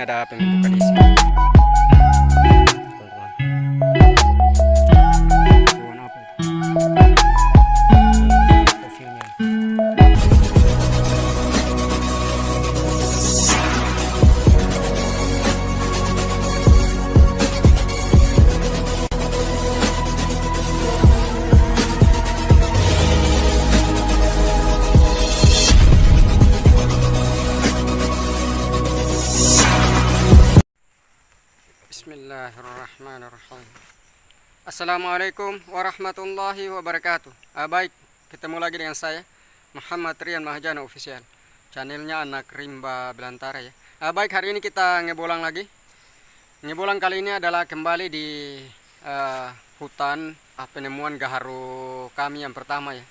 ada pembentukan isi. Teman-teman. Pohon apa itu? Fosilnya. Bismillahirrahmanirrahim. Assalamualaikum warahmatullahi wabarakatuh. Baik, ketemu lagi dengan saya Muhammad Rian Mahjana Official, channelnya Anak Rimba Belantara ya. Baik, hari ini kita ngebolang lagi. Ngebolang kali ini adalah kembali di hutan penemuan gaharu kami yang pertama ya.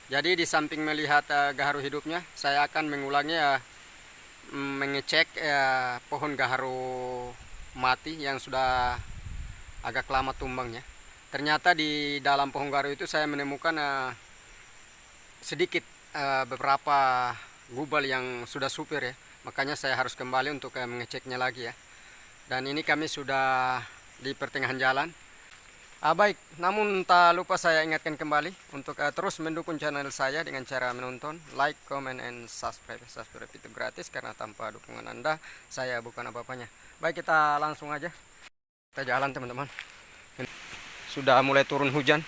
Jadi di samping melihat gaharu hidupnya, saya akan mengulangi mengecek pohon gaharu mati yang sudah agak lama tumbangnya. Ternyata di dalam pohon gaharu itu saya menemukan sedikit beberapa gubal yang sudah supir ya. Makanya saya harus kembali untuk mengeceknya lagi ya. Dan ini kami sudah di pertengahan jalan. Baik, namun tak lupa saya ingatkan kembali untuk terus mendukung channel saya dengan cara menonton, like, comment, and subscribe. Subscribe itu gratis karena tanpa dukungan Anda saya bukan apa-apanya. Baik, kita langsung aja. Kita jalan teman-teman. Sudah mulai turun hujan.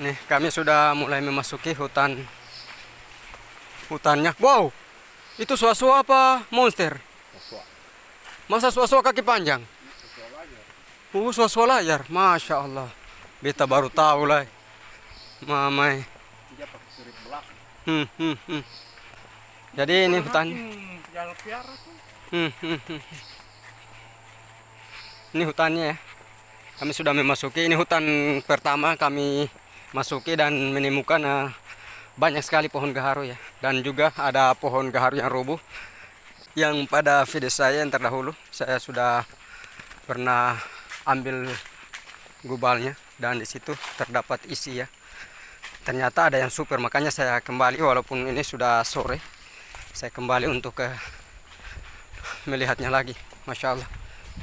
Nih, kami sudah mulai memasuki hutannya. Wow! Itu suasua apa monster? Masa suasua kaki panjang? Suasua layar. Masya Allah. Beta baru tahu lah. Mamai. Jadi ini hutan. Ini hutannya ya. Kami sudah memasuki. Ini hutan pertama kami masuki dan menemukan banyak sekali pohon gaharu ya, dan juga ada pohon gaharu yang roboh yang pada video saya yang terdahulu saya sudah pernah ambil gubalnya dan di situ terdapat isi ya. Ternyata ada yang super, makanya saya kembali walaupun ini sudah sore. Saya kembali untuk melihatnya lagi. Masya Allah,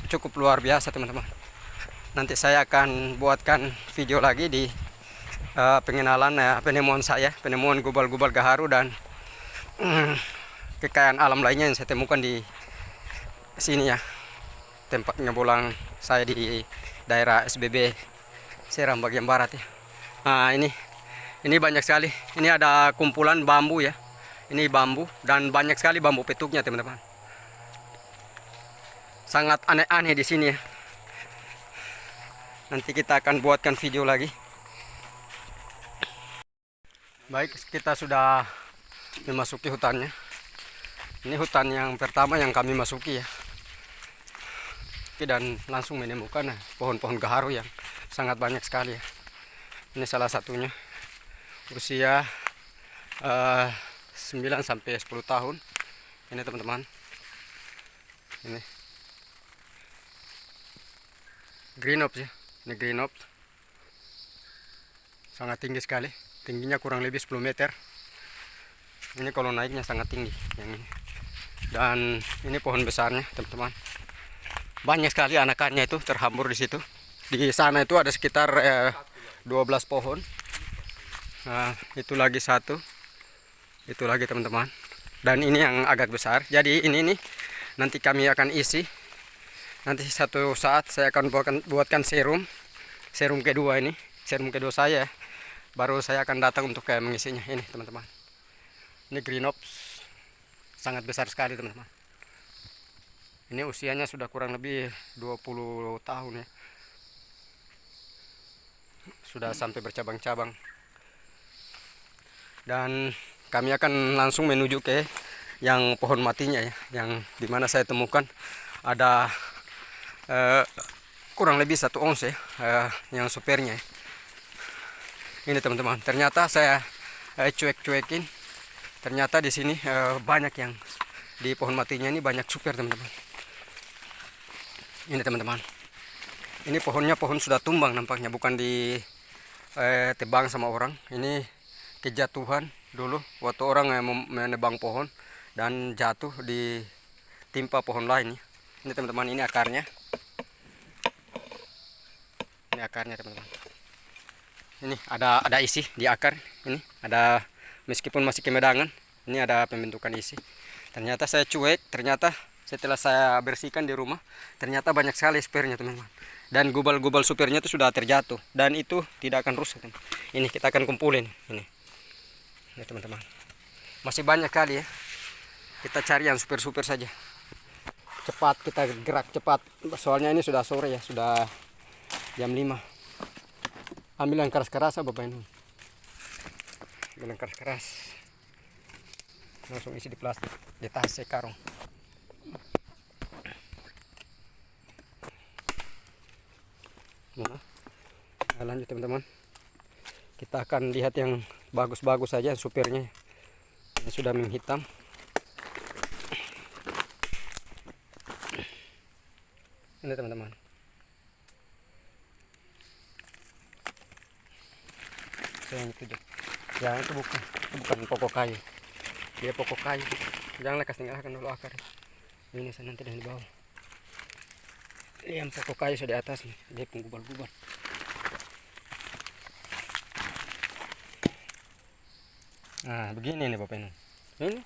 cukup luar biasa teman-teman. Nanti saya akan buatkan video lagi di pengenalan penemuan saya, penemuan gubal-gubal gaharu dan kekayaan alam lainnya yang saya temukan di sini ya, tempat ngebolang saya di daerah SBB Seram bagian barat ya. Nah ini banyak sekali, ini ada kumpulan bambu ya, ini bambu dan banyak sekali bambu petuknya teman-teman. Sangat aneh-aneh di sini ya. Nanti kita akan buatkan video lagi. Baik, kita sudah memasuki hutannya. Ini hutan yang pertama yang kami masuki ya. Dan langsung menemukan pohon-pohon gaharu yang sangat banyak sekali ya. Ini salah satunya. Usia 9 sampai 10 tahun. Ini teman-teman. Ini green ops ya. Ini green ops. Sangat tinggi sekali. Tingginya kurang lebih 10 meter. Ini kalau naiknya sangat tinggi yang ini. Dan ini pohon besarnya teman-teman. Banyak sekali anakannya itu terhambur di situ. Di sana itu ada sekitar 12 pohon. Nah, itu lagi satu. Itu lagi teman-teman. Dan ini yang agak besar. Jadi ini nih nanti kami akan isi. Nanti satu saat saya akan buatkan serum. Serum kedua ini. Serum kedua saya. Baru saya akan datang untuk mengisinya. Ini teman-teman. Ini green ops. Sangat besar sekali teman-teman. Ini usianya sudah kurang lebih 20 tahun ya. Sudah sampai bercabang-cabang. Dan kami akan langsung menuju ke yang pohon matinya ya. Yang dimana saya temukan ada kurang lebih 1 ons ya. Yang supernya ya. Ini teman-teman, ternyata saya cuek-cuekin. Ternyata di sini banyak yang di pohon matinya ini banyak super teman-teman. Ini teman-teman. Ini pohonnya pohon sudah tumbang nampaknya, bukan di tebang sama orang. Ini kejatuhan dulu waktu orang yang menebang pohon dan jatuh di timpa pohon lain ya. Ini teman-teman, ini akarnya. Ini akarnya teman-teman. Ini ada isi di akar. Ini ada, meskipun masih kemedangan, ini ada pembentukan isi. Ternyata saya cuek, ternyata setelah saya bersihkan di rumah, ternyata banyak sekali spare-nya teman-teman. Dan gubal-gubal supirnya itu sudah terjatuh dan itu tidak akan rusak. Ini kita akan kumpulin ini. Ini teman-teman. Masih banyak kali ya. Kita cari yang supir-supir saja. Cepat kita gerak cepat. Soalnya ini sudah sore ya, sudah jam 5. Ambil yang keras-keras Bapak ini. Ambil yang keras-keras. Langsung isi di plastik, di tas karung. Nah, lanjut teman-teman. Kita akan lihat yang bagus-bagus saja supirnya. Ini sudah menghitam. Ini teman-teman. Yang itu deh. Ya itu bukan pokok kayu. Dia pokok kayu. Janganlah kasih tinggalkan dulu akar. Ini saya nanti di bawah. Yang pokok kayu sudah di atas nih. Dia penggubal-gubal. Nah begini nih Bapak ini. Ini.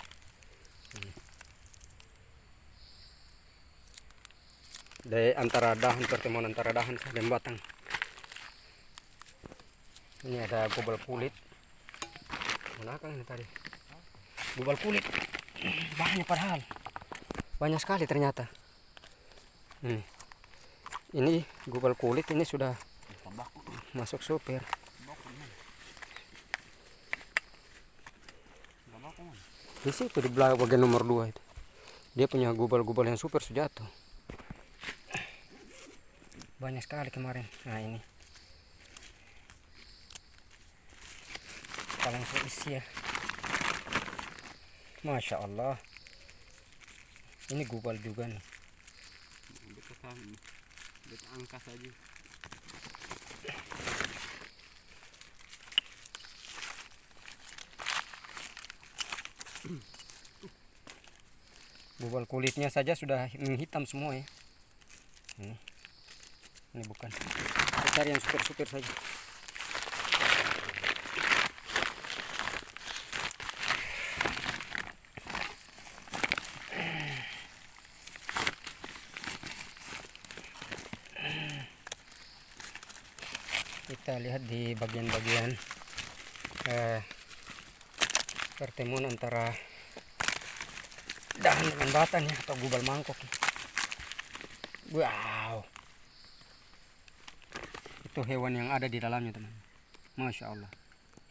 Dari antara dahan, pertemuan antara dahan dan batang. Ini ada gubal kulit. Mana kan ini tadi? Gubal kulit. Banyak padahal. Banyak sekali ternyata. Ini gubal kulit ini sudah masuk supir. Di situ di belakang bagian nomor 2 itu. Dia punya gubal-gubal yang super sejatuh. Banyak sekali kemarin. Nah ini. Kita langsung isi ya. Masya Allah. Ini gubal juga nih. Kita angkat saja. Gubal kulitnya saja sudah menghitam semua ya. Ini bukan. Kita cari yang super-super saja. Kita lihat di bagian-bagian pertemuan antara dahan dengan batang ya, atau gubal mangkok. Wow, itu hewan yang ada di dalamnya teman. Masya Allah.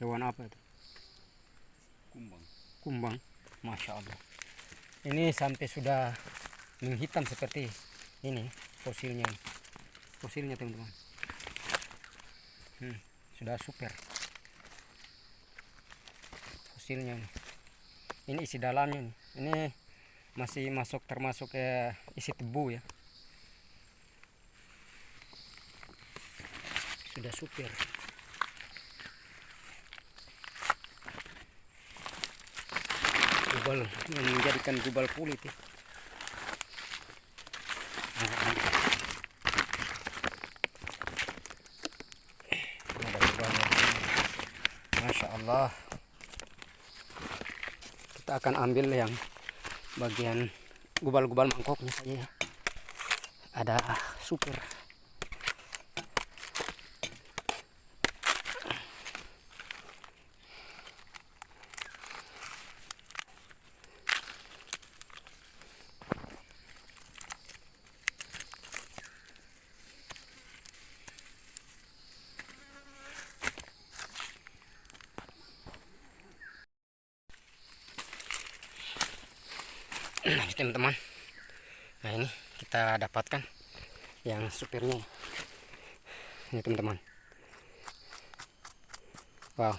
Hewan apa itu? Kumbang. Masya Allah. Ini sampai sudah menghitam seperti ini fosilnya. Fosilnya teman-teman. Sudah super. Fosilnya nih. Ini isi dalamnya nih. Ini masih termasuk isi tebu ya. Sudah super. Gubal yang menjadikan gubal kulit ya. Masya Allah. Kita akan ambil yang bagian gubal-gubal mangkoknya saja ya. Ada super. Nah teman-teman, nah ini kita dapatkan yang supirnya ini teman-teman. Wow,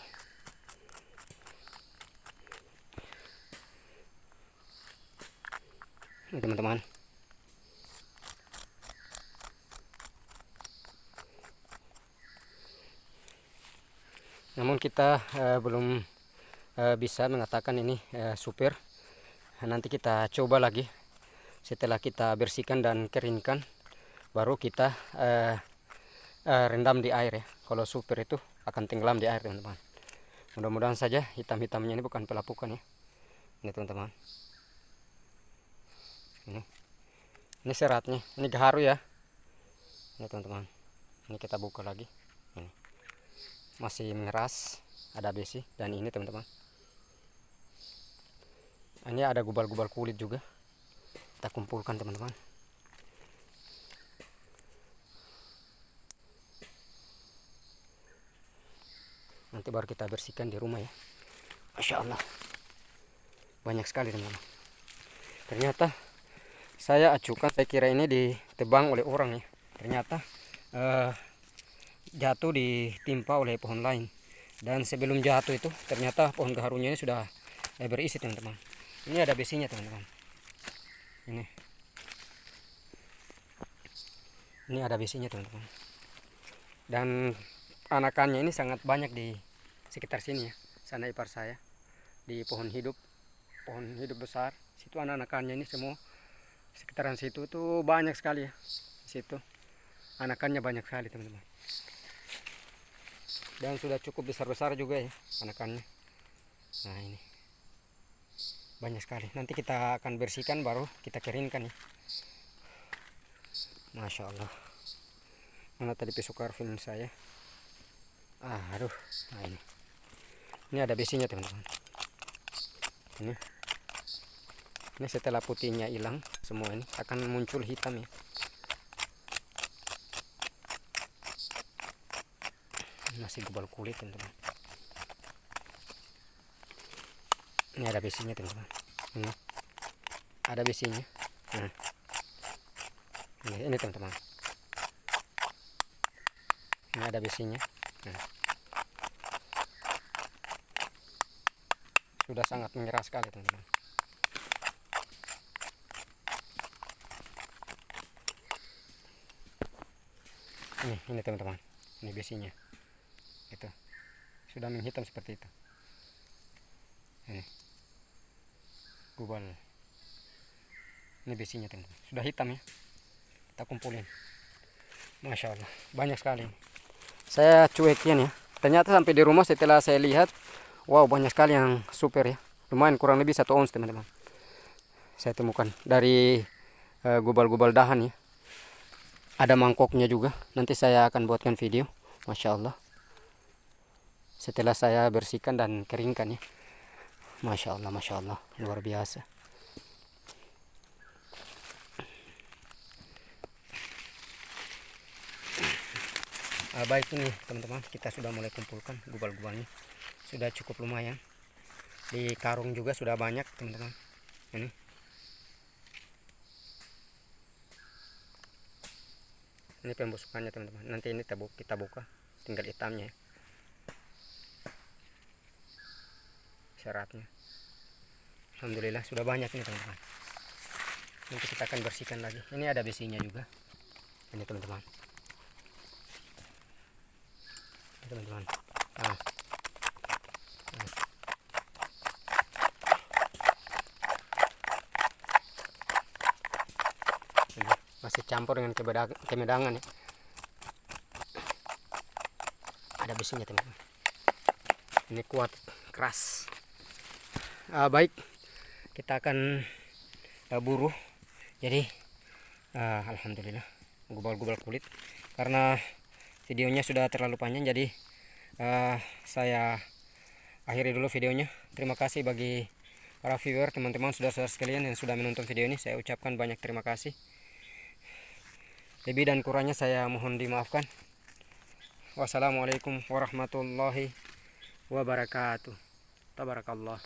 ini teman-teman. Namun kita belum bisa mengatakan ini supir. Nanti kita coba lagi setelah kita bersihkan dan keringkan, baru kita rendam di air ya. Kalau supir itu akan tenggelam di air teman-teman. Mudah-mudahan saja hitam-hitamnya ini bukan pelapukan ya. Ini teman-teman. Ini seratnya, ini gaharu ya. Ini teman-teman. Ini kita buka lagi. Ini masih mengeras, ada besi, dan ini teman-teman. Ini ada gubal-gubal kulit juga. Kita kumpulkan teman-teman. Nanti baru kita bersihkan di rumah ya. Masya Allah, banyak sekali teman-teman. Ternyata saya acukan, saya kira ini ditebang oleh orang ya. Ternyata jatuh ditimpa oleh pohon lain. Dan sebelum jatuh itu ternyata pohon gaharunya ini sudah berisi teman-teman. Ini ada besinya teman-teman. Ini ada besinya teman-teman. Dan anakannya ini sangat banyak di sekitar sini ya. Sana ipar saya di pohon hidup besar. Situ anakannya ini semua sekitaran situ tuh banyak sekali ya. Situ anakannya banyak sekali teman-teman. Dan sudah cukup besar-besar juga ya anakannya. Nah ini banyak sekali. Nanti kita akan bersihkan baru kita keringkan ya. Masya Allah. Mana tadi pisau karvin saya? Aduh. Nah ini ada besinya teman-teman. Ini setelah putihnya hilang semua ini akan muncul hitam ya. Masih gubal kulit teman-teman. Ini ada besinya teman-teman. Ini ada besinya. Ini teman-teman. Ini ada besinya. Sudah sangat mengeras sekali teman-teman. Ini teman-teman. Ini besinya. Itu sudah menghitam seperti itu. Ini gubal. Ini besinya teman-teman. Sudah hitam ya. Kita kumpulin. Masya Allah, banyak sekali. Saya cuekin ya. Ternyata sampai di rumah setelah saya lihat, wow, banyak sekali yang super ya. Lumayan, kurang lebih 1 ons teman-teman. Saya temukan dari gubal-gubal dahan ya. Ada mangkoknya juga. Nanti saya akan buatkan video. Masya Allah. Setelah saya bersihkan dan keringkan ya. Masya Allah, luar biasa. Baik, ini teman-teman, kita sudah mulai kumpulkan gubal-gubalnya. Sudah cukup lumayan. Di karung juga sudah banyak teman-teman. Ini pembusukannya teman-teman. Nanti ini kita buka, tinggal hitamnya. Seratnya. Alhamdulillah sudah banyak ini teman-teman. Nanti kita akan bersihkan lagi. Ini ada besinya juga. Ini teman-teman. Teman-teman. Masih campur dengan kemedangan ya. Ada besinya teman-teman. Ini kuat, keras. Baik, kita akan buru. Jadi alhamdulillah gubal-gubal kulit. Karena videonya sudah terlalu panjang, jadi saya akhiri dulu videonya. Terima kasih bagi para viewer, teman-teman, saudara-saudara sekalian yang sudah menonton video ini. Saya ucapkan banyak terima kasih. Lebih dan kurangnya saya mohon dimaafkan. Wassalamualaikum warahmatullahi wabarakatuh. Tabarakallah.